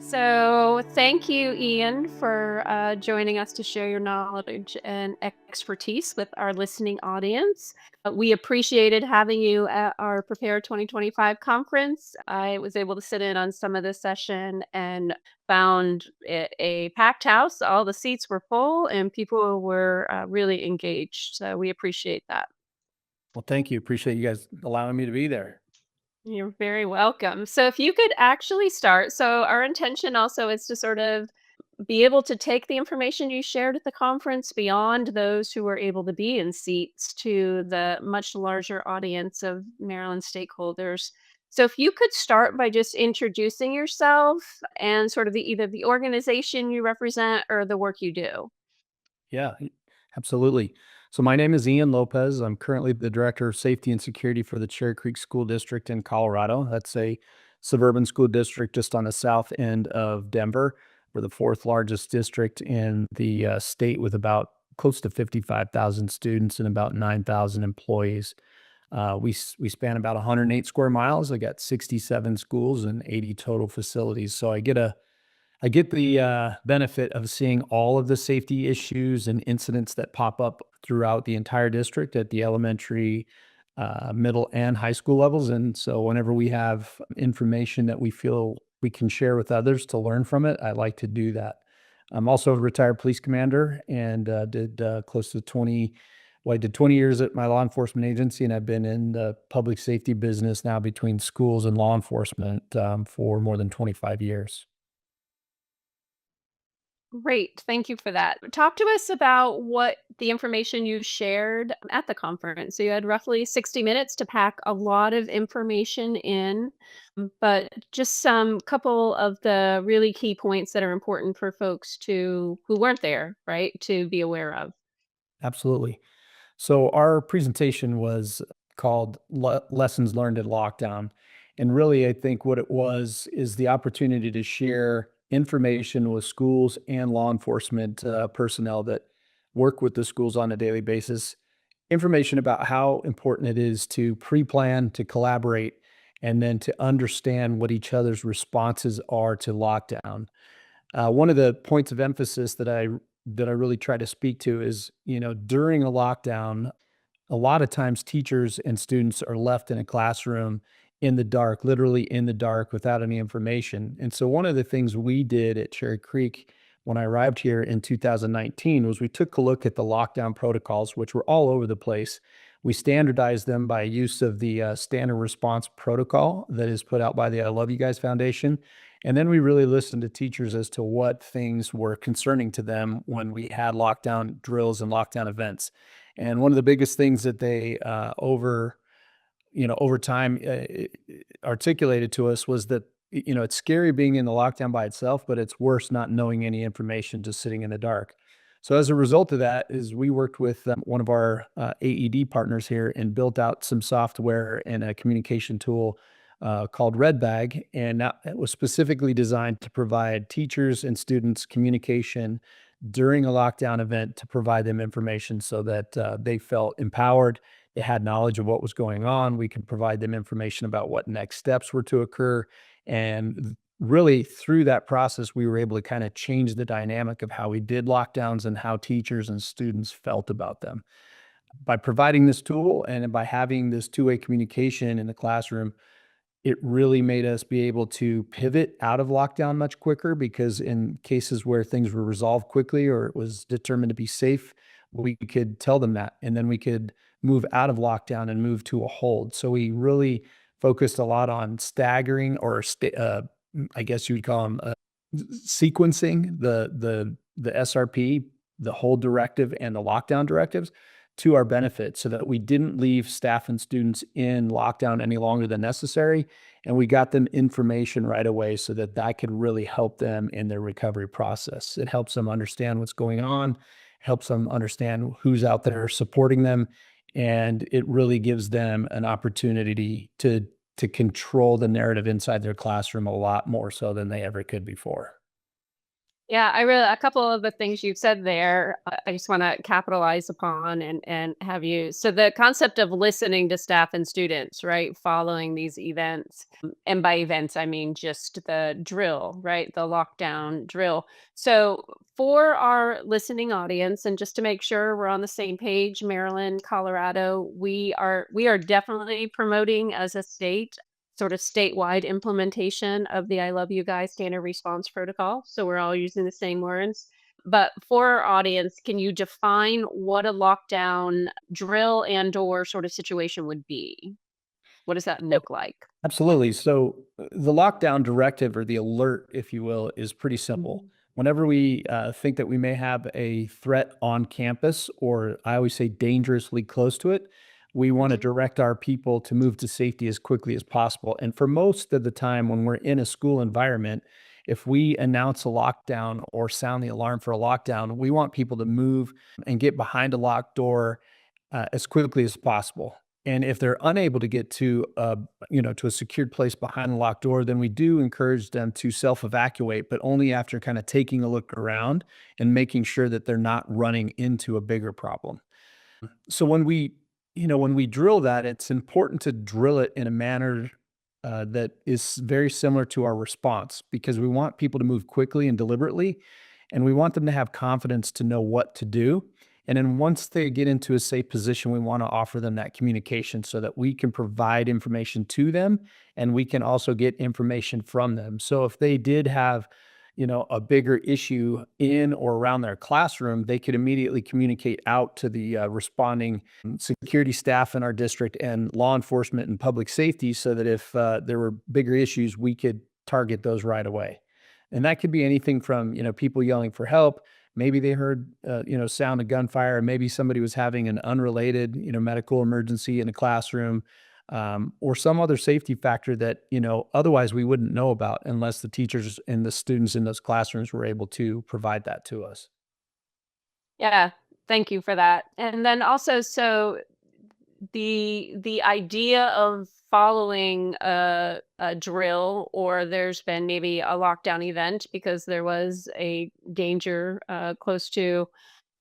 So, thank you, Ian, for joining us to share your knowledge and expertise with our listening audience. We appreciated having you at our Prepare 2025 conference. I was able to sit in on some of this session and found it a packed house. All the seats were full and people were really engaged. So, we appreciate that. Well, thank you. Appreciate you guys allowing me to be there. You're very welcome. So, if you could actually start, so our intention also is to sort of be able to take the information you shared at the conference beyond those who were able to be in seats to the much larger audience of Maryland stakeholders. So if you could start by just introducing yourself and sort of either the organization you represent or the work you do. Yeah, absolutely. So my name is Ian Lopez. I'm currently the Director of Safety and Security for the Cherry Creek School District in Colorado. That's a suburban school district just on the south end of Denver. We're the fourth largest district in the state with about close to 55,000 students and about 9,000 employees. We span about 108 square miles. I got 67 schools and 80 total facilities. So I get the benefit of seeing all of the safety issues and incidents that pop up throughout the entire district at the elementary, middle, and high school levels. And so, whenever we have information that we feel we can share with others to learn from it, I like to do that. I'm also a retired police commander and did close to 20. Well, I did 20 years at my law enforcement agency, and I've been in the public safety business now between schools and law enforcement for more than 25 years. Great. Thank you for that. Talk to us about what the information you shared at the conference. So you had roughly 60 minutes to pack a lot of information in, but just some couple of the really key points that are important for folks to who weren't there, right, to be aware of. Absolutely. So our presentation was called Lessons Learned in Lockdown. And really, I think what it was is the opportunity to share information with schools and law enforcement personnel that work with the schools on a daily basis, information about how important it is to pre-plan, to collaborate, and then to understand what each other's responses are to lockdown. One of the points of emphasis that I really try to speak to is, during a lockdown, a lot of times teachers and students are left in a classroom in the dark, literally in the dark without any information. And so one of the things we did at Cherry Creek when I arrived here in 2019 was we took a look at the lockdown protocols, which were all over the place. We standardized them by use of the standard response protocol that is put out by the I Love You Guys Foundation. And then we really listened to teachers as to what things were concerning to them when we had lockdown drills and lockdown events. And one of the biggest things that they over time articulated to us was that it's scary being in the lockdown by itself, but it's worse not knowing any information, just sitting in the dark. So as a result of that, is we worked with one of our AED partners here and built out some software and a communication tool called Red Bag, and that it was specifically designed to provide teachers and students communication during a lockdown event to provide them information so that they felt empowered. They had knowledge of what was going on. We could provide them information about what next steps were to occur. And really, through that process, we were able to kind of change the dynamic of how we did lockdowns and how teachers and students felt about them. By providing this tool and by having this two-way communication in the classroom, it really made us be able to pivot out of lockdown much quicker because in cases where things were resolved quickly or it was determined to be safe, we could tell them that, and then we could move out of lockdown and move to a hold. So we really focused a lot on staggering or I guess you would call them sequencing the SRP, the hold directive and the lockdown directives to our benefit so that we didn't leave staff and students in lockdown any longer than necessary. And we got them information right away so that that could really help them in their recovery process. It helps them understand what's going on, helps them understand who's out there supporting them, and it really gives them an opportunity to control the narrative inside their classroom a lot more so than they ever could before. Yeah, I really a couple of the things you've said there, I just want to capitalize upon and have you. So the concept of listening to staff and students, right, following these events, and by events I mean just the drill, right, the lockdown drill. So for our listening audience, and just to make sure we're on the same page, Maryland, Colorado, we are definitely promoting as a state sort of statewide implementation of the I Love You Guys standard response protocol. So we're all using the same words. But for our audience, can you define what a lockdown drill and or sort of situation would be? What does that look like? Absolutely. So the lockdown directive or the alert, if you will, is pretty simple. Mhm. Whenever we think that we may have a threat on campus, or I always say dangerously close to it, we want to Mhm. direct our people to move to safety as quickly as possible. And for most of the time, when we're in a school environment, if we announce a lockdown or sound the alarm for a lockdown, we want people to move and get behind a locked door as quickly as possible. And if they're unable to get to to a secured place behind the locked door, then we do encourage them to self-evacuate, but only after kind of taking a look around and making sure that they're not running into a bigger problem. So when we drill that, it's important to drill it in a manner that is very similar to our response because we want people to move quickly and deliberately, and we want them to have confidence to know what to do. And then once they get into a safe position, we want to offer them that communication so that we can provide information to them and we can also get information from them. So if they did have a bigger issue in or around their classroom, they could immediately communicate out to the responding security staff in our district and law enforcement and public safety so that if there were bigger issues, we could target those right away. And that could be anything from, people yelling for help. Maybe they heard, sound of gunfire, or maybe somebody was having an unrelated, medical emergency in a classroom, or some other safety factor that, otherwise we wouldn't know about unless the teachers and the students in those classrooms were able to provide that to us. Yeah, thank you for that. And then also, so the idea of following a drill, or there's been maybe a lockdown event because there was a danger close to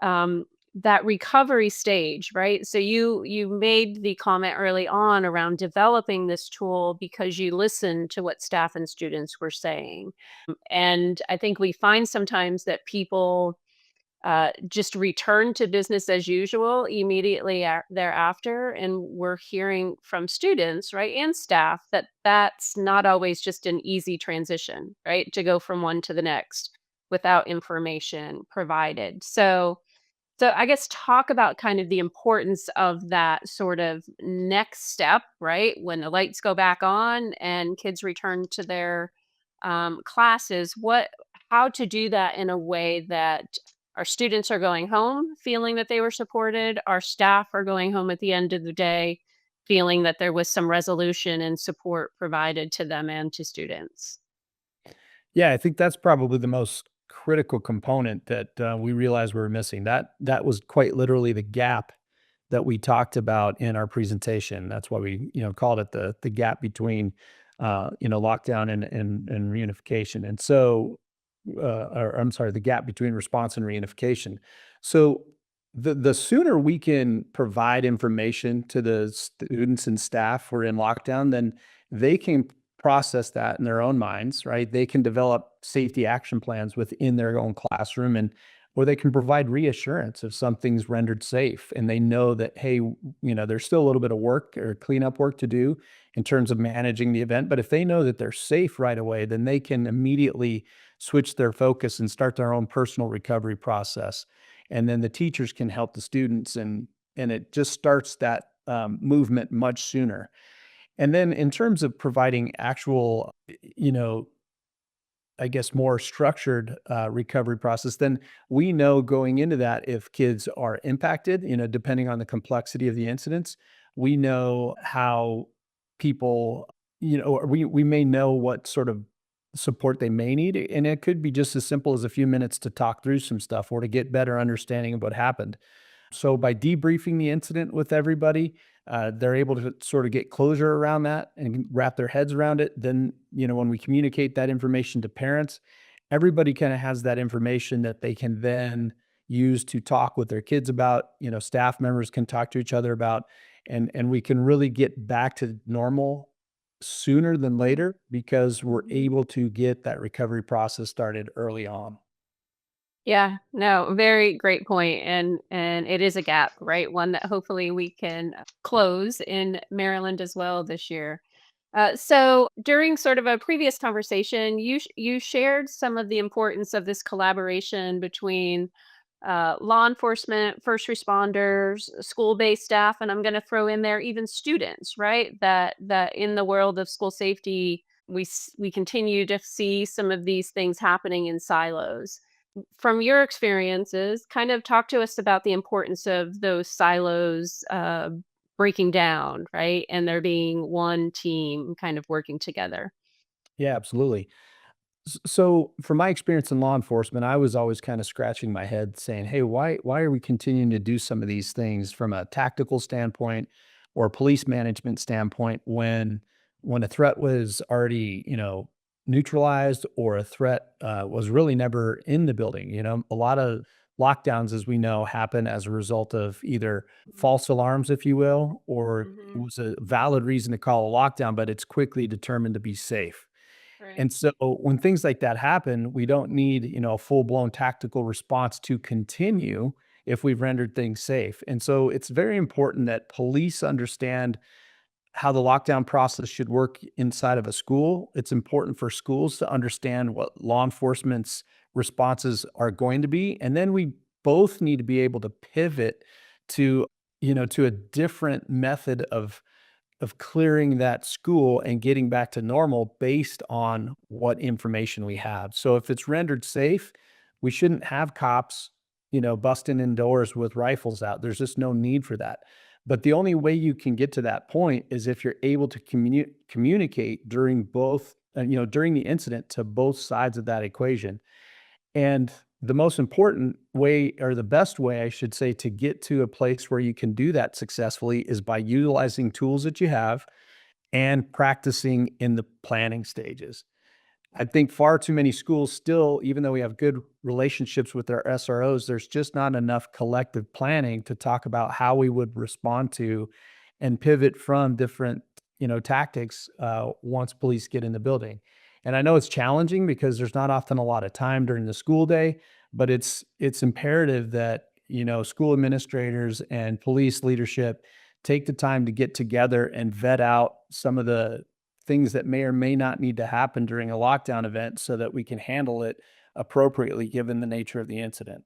um, that recovery stage, right? So you made the comment early on around developing this tool because you listened to what staff and students were saying. And I think we find sometimes that people just return to business as usual immediately thereafter. And we're hearing from students, right, and staff that that's not always just an easy transition, right, to go from one to the next without information provided. So I guess talk about kind of the importance of that sort of next step, right? When the lights go back on and kids return to their classes, how to do that in a way that our students are going home feeling that they were supported, our staff are going home at the end of the day feeling that there was some resolution and support provided to them and to students. Yeah, I think that's probably the most critical component that we realized we were missing. That was quite literally the gap that we talked about in our presentation. That's why we, called it the gap between, lockdown and reunification. And so, or I'm sorry, the gap between response and reunification. So the sooner we can provide information to the students and staff who are in lockdown, then they can process that in their own minds, right? They can develop safety action plans within their own classroom or they can provide reassurance if something's rendered safe and they know that, hey, there's still a little bit of work or cleanup work to do in terms of managing the event. But if they know that they're safe right away, then they can immediately switch their focus and start their own personal recovery process. And then the teachers can help the students and it just starts that movement much sooner. And then in terms of providing actual, I guess, more structured recovery process, then we know going into that if kids are impacted, depending on the complexity of the incidents, we know how people, or we may know what sort of support they may need. And it could be just as simple as a few minutes to talk through some stuff or to get better understanding of what happened. So by debriefing the incident with everybody, they're able to sort of get closure around that and wrap their heads around it. Then, when we communicate that information to parents, everybody kind of has that information that they can then use to talk with their kids about, staff members can talk to each other about, and we can really get back to normal sooner than later because we're Mhm. able to get that recovery process started early on. Yeah, no, very great point, and it is a gap, right? One that hopefully we can close in Maryland as well this year. So during sort of a previous conversation, you shared some of the importance of this collaboration between law enforcement, first responders, school-based staff, and I'm going to throw in there even students, right? That in the world of school safety, we continue to see some of these things happening in silos. From your experiences, kind of talk to us about the importance of those silos breaking down, right? And there being one team kind of working together. Yeah, absolutely. So, from my experience in law enforcement, I was always kind of scratching my head saying, "Hey, why are we continuing to do some of these things from a tactical standpoint or police management standpoint when a threat was already, neutralized or a threat was really never in the building?" A lot of lockdowns, as we know, happen as a result of either Mhm. false alarms, if you will, or it Mhm. was a valid reason to call a lockdown, but it's quickly determined to be safe. Right. And so when things like that happen, we don't need, a full-blown tactical response to continue if we've rendered things safe. And so it's very important that police understand how the lockdown process should work inside of a school. It's important for schools to understand what law enforcement's responses are going to be. And then we both need to be able to pivot to, to a different method of clearing that school and getting back to normal based on what information we have. So if it's rendered safe, we shouldn't have cops, busting in doors with rifles out. There's just no need for that. But the only way you can get to that point is if you're able to communicate during both, during the incident to both sides of that equation. And the most important way, or the best way, I should say, to get to a place where you can do that successfully is by utilizing tools that you have and practicing in the planning stages. I think far too many schools still, even though we have good relationships with our SROs, there's just not enough collective planning to talk about how we would respond to and pivot from different, tactics once police get in the building. And I know it's challenging because there's not often a lot of time during the school day, but it's imperative that school administrators and police leadership take the time to get together and vet out some of the things that may or may not need to happen during a lockdown event so that we can handle it appropriately given the nature of the incident.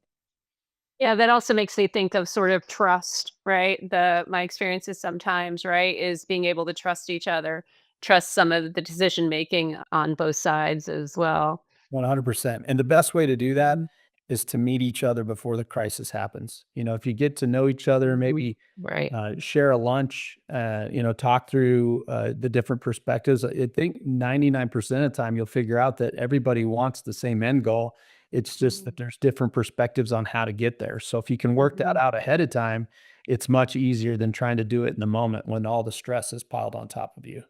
Yeah, that also makes me think of sort of trust, right? The my experiences sometimes, right, is being able to trust each other, trust some of the decision making on both sides as well. 100%. And the best way to do that Mhm. is to meet each other before the crisis happens. If you get to know each other, maybe Right. share a lunch, talk through the different perspectives. I think 99% of the time you'll figure out that everybody wants the same end goal. It's just that Mhm. there's different perspectives on how to get there. So if you can work that Mhm. out ahead of time, it's much easier than trying to do it in the moment when all the stress is piled on top of you.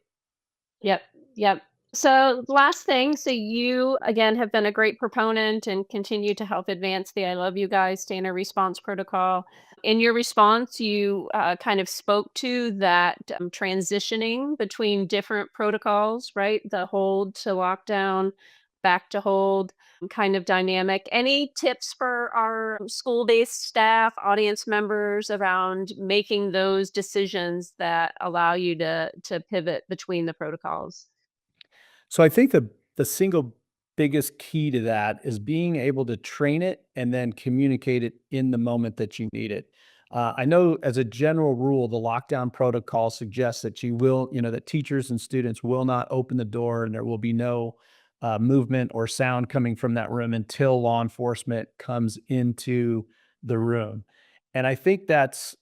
Yep. Yep. So, last thing, so you again have been a great proponent and continue to help advance the I Love You Guys Standard Response Protocol. In your response, you kind of spoke to that transitioning between different protocols, right? The hold to lockdown, back to hold kind of dynamic. Any tips for our school based staff, audience members around making those decisions that allow you to pivot between the protocols? So I think the single biggest key to that is being able to train it and then communicate it in the moment that you need it. I know as a general rule, the lockdown protocol suggests that that teachers and students will not open the door and there will be no movement or sound coming from that room until law enforcement comes into the room. And I think that's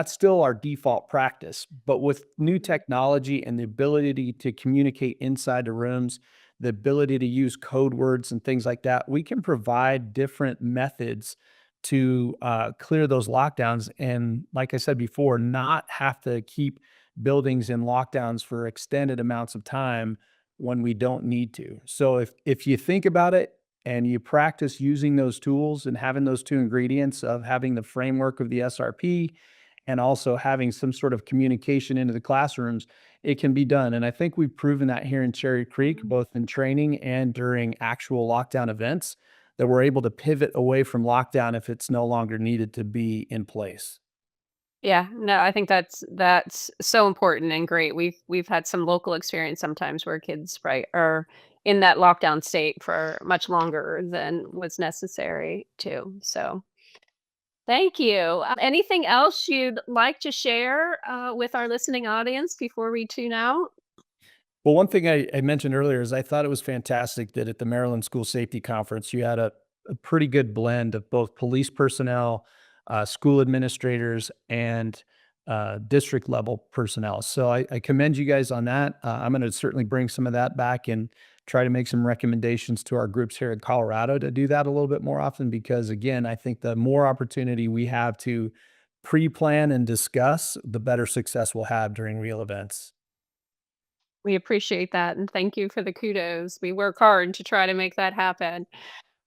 still our default practice. But with new Mhm. technology and the ability to communicate inside the rooms, the ability to use code words and things like that, we can provide different methods to clear those lockdowns. And like I said before, not have to keep buildings in lockdowns for extended amounts of time when we don't need to. So if you think about it, and you practice using those tools and having those two ingredients of having the framework of the SRP and also having some sort of communication into the classrooms, it can be done. And I think we've proven that here in Cherry Creek, both in training and during actual lockdown events, that we're able to pivot away from lockdown if it's no longer needed to be in place. Yeah, no, I think that's so important and great. We've had some local experience sometimes where kids, right, are in that lockdown state for much longer than was necessary too. So thank you. Anything else you'd like to share with our listening audience before we tune out? Well, one thing I mentioned earlier is I thought it was fantastic that at the Maryland School Safety Conference, you had a pretty good blend of both police personnel, school administrators, and district level personnel. So I commend you guys on that. I'm going to certainly bring some of that back and try to make some recommendations to our groups here in Colorado to do that a little bit more often because, again, I think the more opportunity we have to pre plan and discuss, the better success we'll have during real events. We appreciate that and thank you for the kudos. We work hard to try to make that happen.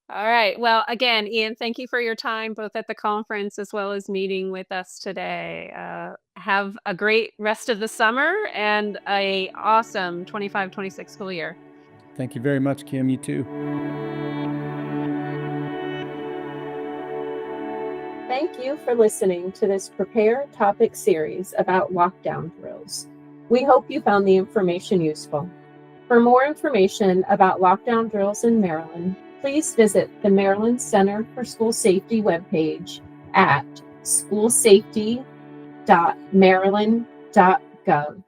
All right. Well, again, Ian, thank you for your time both at the conference as well as meeting with us today. Have a great rest of the summer and a awesome 25-26 school year. Thank you very much, Kim. You too. Thank you for listening to this Prepare topic series about lockdown drills. We hope you found the information useful. For more information about lockdown drills in Maryland, please visit the Maryland Center for School Safety webpage at schoolsafety.maryland.gov.